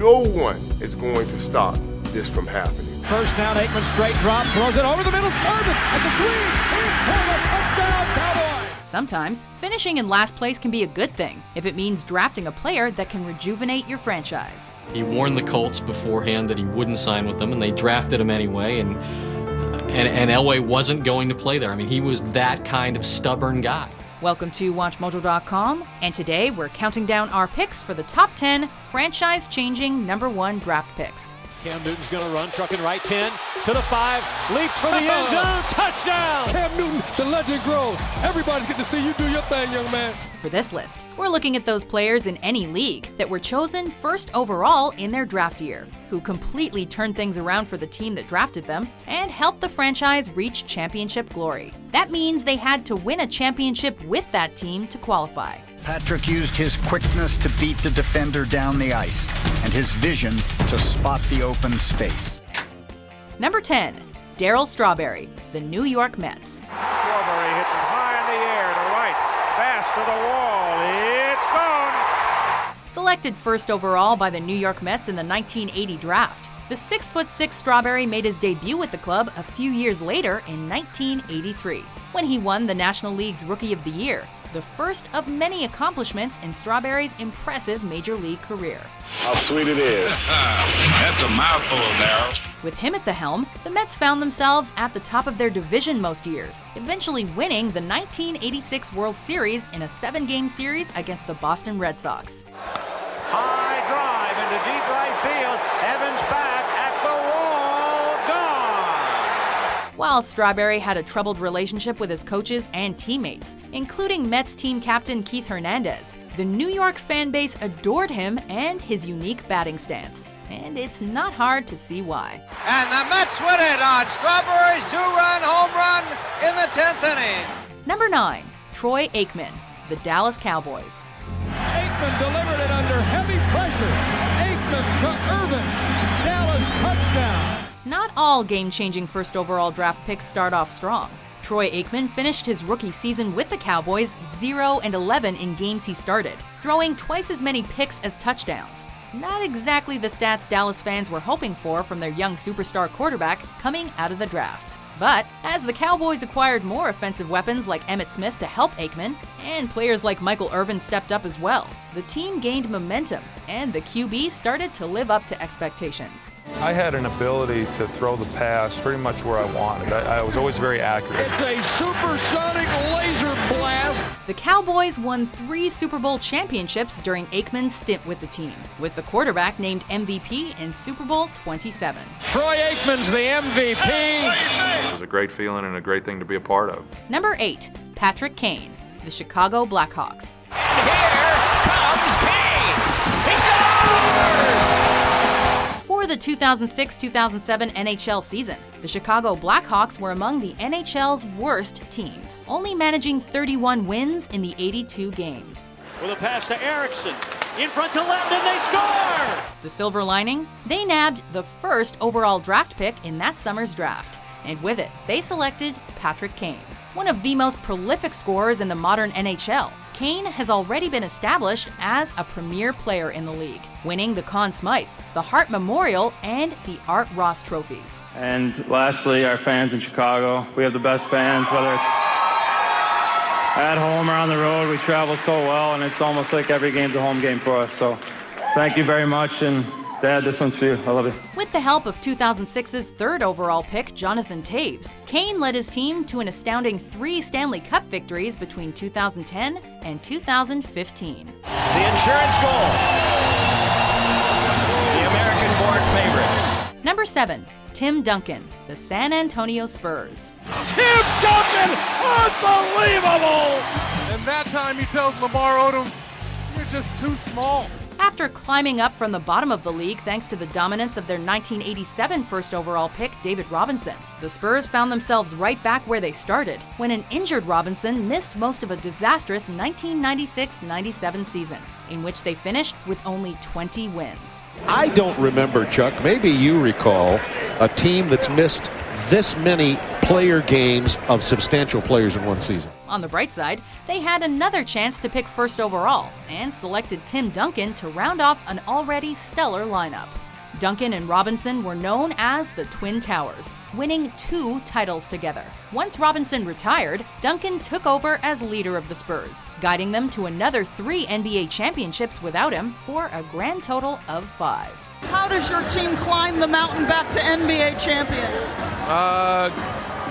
no one is going to stop this from happening. First down, Aikman straight drop, throws it over the middle, Irvin at the 3, touchdown, Cowboys! Sometimes, finishing in last place can be a good thing if it means drafting a player that can rejuvenate your franchise. He warned the Colts beforehand that he wouldn't sign with them, and they drafted him anyway, and Elway wasn't going to play there. I mean, he was that kind of stubborn guy. Welcome to WatchMojo.com, and today we're counting down our picks for the top 10 franchise-changing #1 draft picks. Cam Newton's going to run, trucking right 10 to the 5, leap for the end zone, touchdown! Cam Newton, the legend grows. Everybody's getting to see you do your thing, young man. For this list, we're looking at those players in any league that were chosen first overall in their draft year, who completely turned things around for the team that drafted them and helped the franchise reach championship glory. That means they had to win a championship with that team to qualify. Patrick used his quickness to beat the defender down the ice and his vision to spot the open space. Number 10, Darryl Strawberry, the New York Mets. Strawberry hits it high in the air to right, fast to the wall, it's gone! Selected first overall by the New York Mets in the 1980 draft, the 6'6" Strawberry made his debut with the club a few years later in 1983, when he won the National League's Rookie of the Year, the first of many accomplishments in Strawberry's impressive major league career. How sweet it is. That's a mouthful, Darryl. With him at the helm, the Mets found themselves at the top of their division most years, eventually winning the 1986 World Series in a 7-game series against the Boston Red Sox. High drive into deep right field, Evans back at the wall, gone! While Strawberry had a troubled relationship with his coaches and teammates, including Mets team captain Keith Hernandez, the New York fan base adored him and his unique batting stance. And it's not hard to see why. And the Mets win it on Strawberry's 2-run home run in the 10th inning. Number 9, Troy Aikman, the Dallas Cowboys. Aikman delivered it under heavy pressure. Aikman to Irvin, Dallas touchdown. Not all game-changing first overall draft picks start off strong. Troy Aikman finished his rookie season with the Cowboys 0-11 in games he started, throwing twice as many picks as touchdowns. Not exactly the stats Dallas fans were hoping for from their young superstar quarterback coming out of the draft. But as the Cowboys acquired more offensive weapons like Emmitt Smith to help Aikman, and players like Michael Irvin stepped up as well, the team gained momentum, and the QB started to live up to expectations. I had an ability to throw the pass pretty much where I wanted. I was always very accurate. It's a supersonic laser blast. The Cowboys won 3 Super Bowl championships during Aikman's stint with the team, with the quarterback named MVP in Super Bowl 27. Troy Aikman's the MVP. It was a great feeling and a great thing to be a part of. Number 8, Patrick Kane, the Chicago Blackhawks. And here comes Kane. He scores! For the 2006-2007 NHL season, the Chicago Blackhawks were among the NHL's worst teams, only managing 31 wins in the 82 games. With a pass to Erickson, in front to left, and they score! The silver lining? They nabbed the first overall draft pick in that summer's draft, and with it, they selected Patrick Kane. One of the most prolific scorers in the modern NHL, Kane has already been established as a premier player in the league, winning the Conn Smythe, the Hart Memorial, and the Art Ross trophies. And lastly, our fans in Chicago. We have the best fans, whether it's at home or on the road. We travel so well, and it's almost like every game's a home game for us. So thank you very much, and Dad, this one's for you. I love you. With the help of 2006's 3rd overall pick, Jonathan Taves, Kane led his team to an astounding 3 Stanley Cup victories between 2010 and 2015. The insurance goal. The American-born favorite. Number 7, Tim Duncan, the San Antonio Spurs. Tim Duncan, unbelievable! And that time he tells Lamar Odom, you're just too small. After climbing up from the bottom of the league thanks to the dominance of their 1987 first overall pick, David Robinson, the Spurs found themselves right back where they started when an injured Robinson missed most of a disastrous 1996-97 season, in which they finished with only 20 wins. I don't remember, Chuck, maybe you recall, a team that's missed this many player games of substantial players in one season. On the bright side, they had another chance to pick first overall and selected Tim Duncan to round off an already stellar lineup. Duncan and Robinson were known as the Twin Towers, winning 2 titles together. Once Robinson retired, Duncan took over as leader of the Spurs, guiding them to another 3 NBA championships without him for a grand total of 5. How does your team climb the mountain back to NBA champion?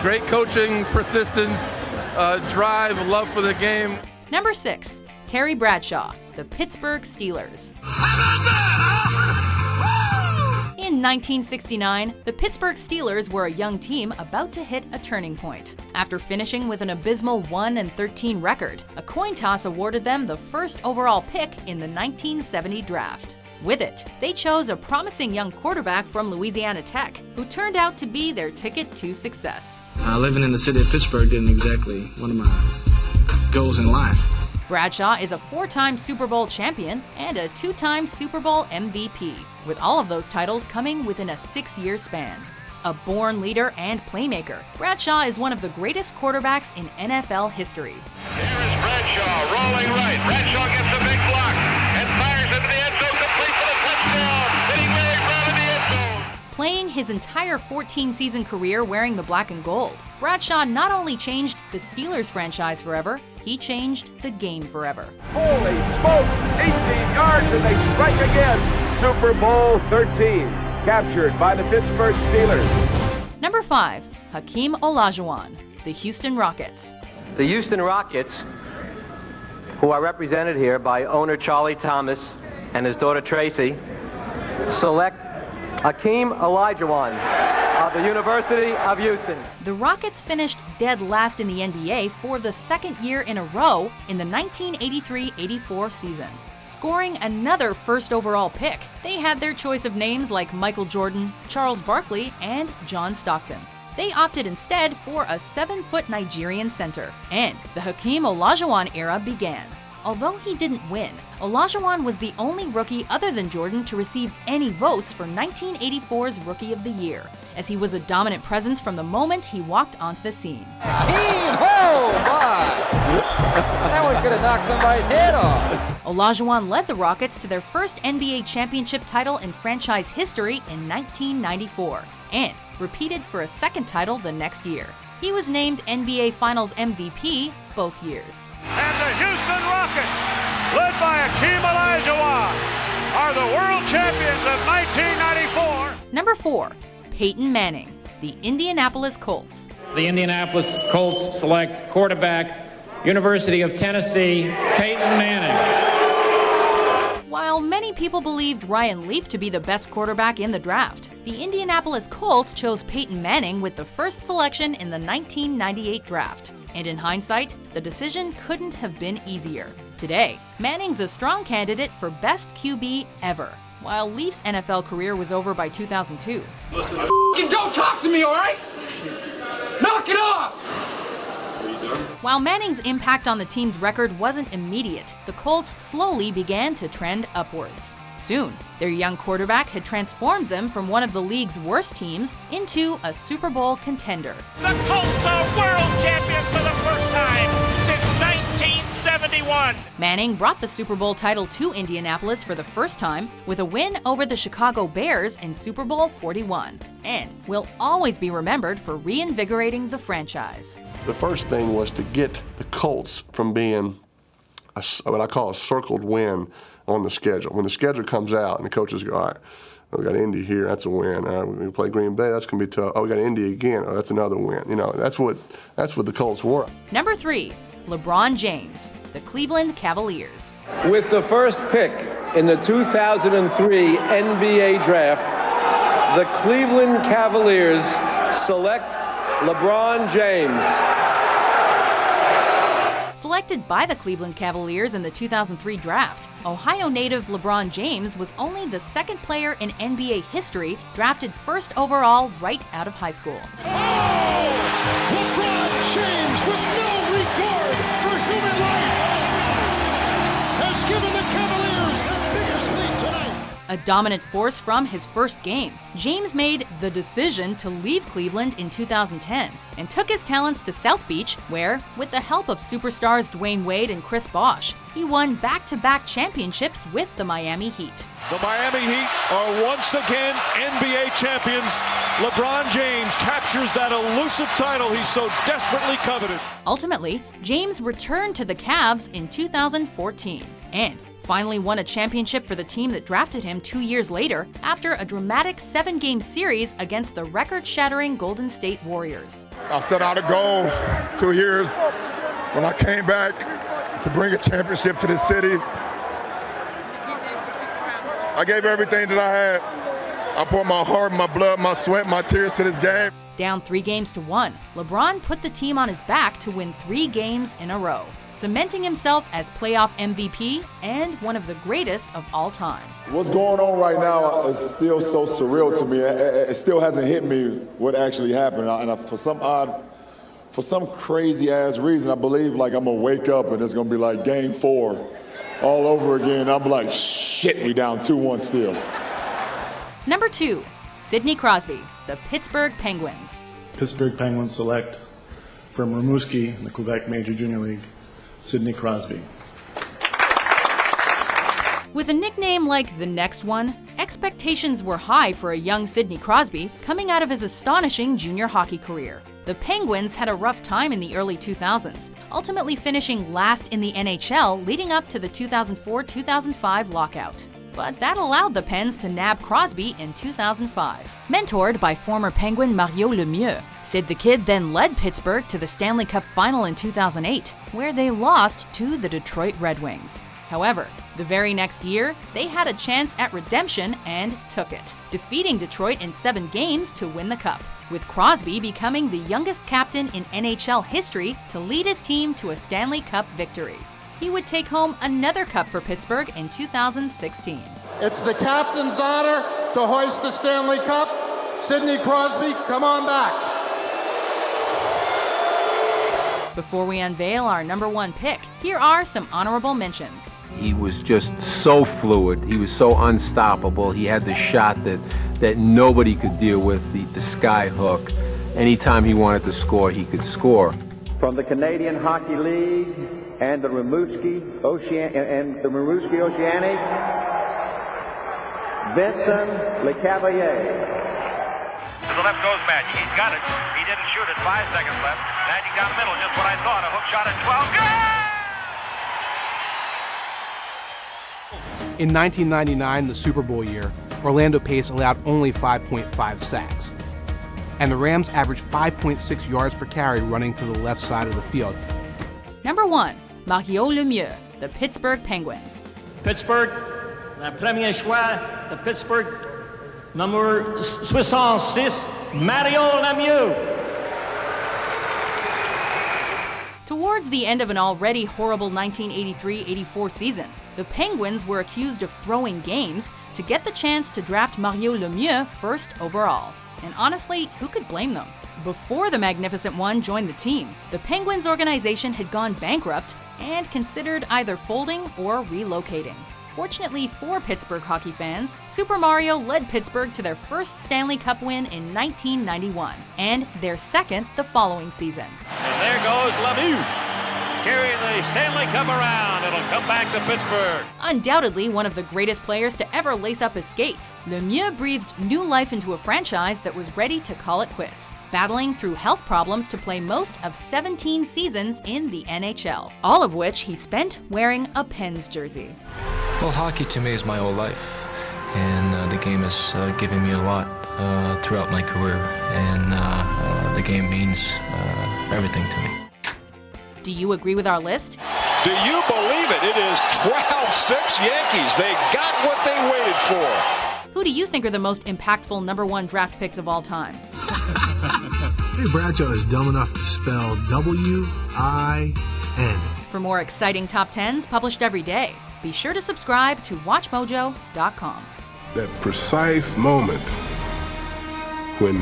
Great coaching, persistence, drive, love for the game. Number 6, Terry Bradshaw, the Pittsburgh Steelers. In 1969, the Pittsburgh Steelers were a young team about to hit a turning point. After finishing with an abysmal 1-13 record, a coin toss awarded them the first overall pick in the 1970 draft. With it, they chose a promising young quarterback from Louisiana Tech, who turned out to be their ticket to success. Living in the city of Pittsburgh isn't exactly one of my goals in life. Bradshaw is a 4-time Super Bowl champion and a 2-time Super Bowl MVP, with all of those titles coming within a 6-year span. A born leader and playmaker, Bradshaw is one of the greatest quarterbacks in NFL history. Here is Bradshaw rolling right. Bradshaw gets a big block and fires into the end zone, complete for the touchdown. Hitting very well in the end zone. Playing his entire 14-season career wearing the black and gold, Bradshaw not only changed the Steelers franchise forever, he changed the game forever. Holy smoke! 18 yards and they strike again. Super Bowl 13, captured by the Pittsburgh Steelers. Number 5, Hakeem Olajuwon, the Houston Rockets. The Houston Rockets, who are represented here by owner Charlie Thomas and his daughter Tracy, select Hakeem Olajuwon of the University of Houston. The Rockets finished dead last in the NBA for the 2nd year in a row in the 1983-84 season. Scoring another first overall pick, they had their choice of names like Michael Jordan, Charles Barkley, and John Stockton. They opted instead for a 7-foot Nigerian center, and the Hakeem Olajuwon era began. Although he didn't win, Olajuwon was the only rookie other than Jordan to receive any votes for 1984's Rookie of the Year, as he was a dominant presence from the moment he walked onto the scene. Hakeem, oh my! That one could have knocked somebody's head off. Olajuwon led the Rockets to their first NBA championship title in franchise history in 1994, and repeated for a 2nd title the next year. He was named NBA Finals MVP both years. And the Houston Rockets, led by Hakeem Olajuwon, are the world champions of 1994. Number 4, Peyton Manning, the Indianapolis Colts. The Indianapolis Colts select quarterback, University of Tennessee, Peyton Manning. While many people believed Ryan Leaf to be the best quarterback in the draft, the Indianapolis Colts chose Peyton Manning with the first selection in the 1998 draft. And in hindsight, the decision couldn't have been easier. Today, Manning's a strong candidate for best QB ever, while Leaf's NFL career was over by 2002. Listen, don't talk to me, all right? Knock it off! While Manning's impact on the team's record wasn't immediate, the Colts slowly began to trend upwards. Soon, their young quarterback had transformed them from one of the league's worst teams into a Super Bowl contender. The Colts are world champions for the first time since 1971. Manning brought the Super Bowl title to Indianapolis for the first time with a win over the Chicago Bears in Super Bowl 41, and will always be remembered for reinvigorating the franchise. The first thing was to get the Colts from being what I call a circled win on the schedule. When the schedule comes out and the coaches go, all right, we got Indy here, that's a win. All right, we play Green Bay, that's going to be tough. Oh, we got Indy again, oh, that's another win. You know, that's what the Colts were. Number 3, LeBron James, the Cleveland Cavaliers. With the first pick in the 2003 NBA draft, the Cleveland Cavaliers select LeBron James. Selected by the Cleveland Cavaliers in the 2003 draft, Ohio native LeBron James was only the 2nd player in NBA history drafted first overall right out of high school. Oh! LeBron James, with no regard for human life, has given the Cavaliers the biggest lead tonight. A dominant force from his first game, James made the decision to leave Cleveland in 2010 and took his talents to South Beach, where, with the help of superstars Dwayne Wade and Chris Bosh, he won back-to-back championships with the Miami Heat. The Miami Heat are once again NBA champions. LeBron James captures that elusive title he so desperately coveted. Ultimately, James returned to the Cavs in 2014 and finally won a championship for the team that drafted him 2 years later after a dramatic 7-game series against the record-shattering Golden State Warriors. I set out a goal 2 years when I came back to bring a championship to this city. I gave everything that I had. I poured my heart, my blood, my sweat, my tears to this game. Down 3-1, LeBron put the team on his back to win 3 games in a row, cementing himself as playoff MVP and one of the greatest of all time. What's going on right now is still so surreal to me. It still hasn't hit me what actually happened. And for some crazy ass reason, I believe like I'm gonna wake up and it's gonna be like game 4 all over again. I'm like, shit, we down 2-1 still. Number 2, Sidney Crosby, the Pittsburgh Penguins. Pittsburgh Penguins select from Rimouski in the Quebec Major Junior League, Sidney Crosby. With a nickname like the next one, expectations were high for a young Sidney Crosby coming out of his astonishing junior hockey career. The Penguins had a rough time in the early 2000s, ultimately finishing last in the NHL leading up to the 2004-2005 lockout. But that allowed the Pens to nab Crosby in 2005. Mentored by former Penguin Mario Lemieux, Sid the Kid then led Pittsburgh to the Stanley Cup Final in 2008, where they lost to the Detroit Red Wings. However, the very next year, they had a chance at redemption and took it, defeating Detroit in 7 games to win the Cup, with Crosby becoming the youngest captain in NHL history to lead his team to a Stanley Cup victory. He would take home another cup for Pittsburgh in 2016. It's the captain's honor to hoist the Stanley Cup. Sidney Crosby, come on back. Before we unveil our number 1 pick, here are some honorable mentions. He was just so fluid. He was so unstoppable. He had the shot that nobody could deal with, the sky hook. Anytime he wanted to score, he could score. From the Canadian Hockey League and the Rimouski Oceanic, Vincent Lecavalier. To the left goes Magic. He's got it. He didn't shoot it. 5 seconds left. Magic down the middle, just what I thought. A hook shot at 12. Good! In 1999, the Super Bowl year, Orlando Pace allowed only 5.5 sacks. And the Rams averaged 5.6 yards per carry running to the left side of the field. Number 1, Mario Lemieux, the Pittsburgh Penguins. Pittsburgh, le premier choix de Pittsburgh, numéro 66, Mario Lemieux. Towards the end of an already horrible 1983-84 season, the Penguins were accused of throwing games to get the chance to draft Mario Lemieux first overall. And honestly, who could blame them? Before the Magnificent One joined the team, the Penguins organization had gone bankrupt and considered either folding or relocating. Fortunately for Pittsburgh hockey fans, Super Mario led Pittsburgh to their first Stanley Cup win in 1991, and their second the following season. And there goes Lemieux, carrying the Stanley Cup around. It'll come back to Pittsburgh. Undoubtedly one of the greatest players to ever lace up his skates, Lemieux breathed new life into a franchise that was ready to call it quits, battling through health problems to play most of 17 seasons in the NHL, all of which he spent wearing a Pens jersey. Well, hockey to me is my whole life, and the game has given me a lot throughout my career, and the game means everything to me. Do you agree with our list? Do you believe it? It is 12-6 Yankees. They got what they waited for. Who do you think are the most impactful number 1 draft picks of all time? Hey, Bradshaw is dumb enough to spell W-I-N. For more exciting top 10s published every day, be sure to subscribe to WatchMojo.com. That precise moment when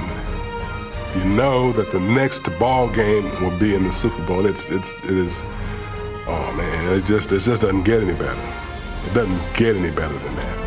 you know that the next ball game will be in the Super Bowl. It is, oh man, it just doesn't get any better. It doesn't get any better than that.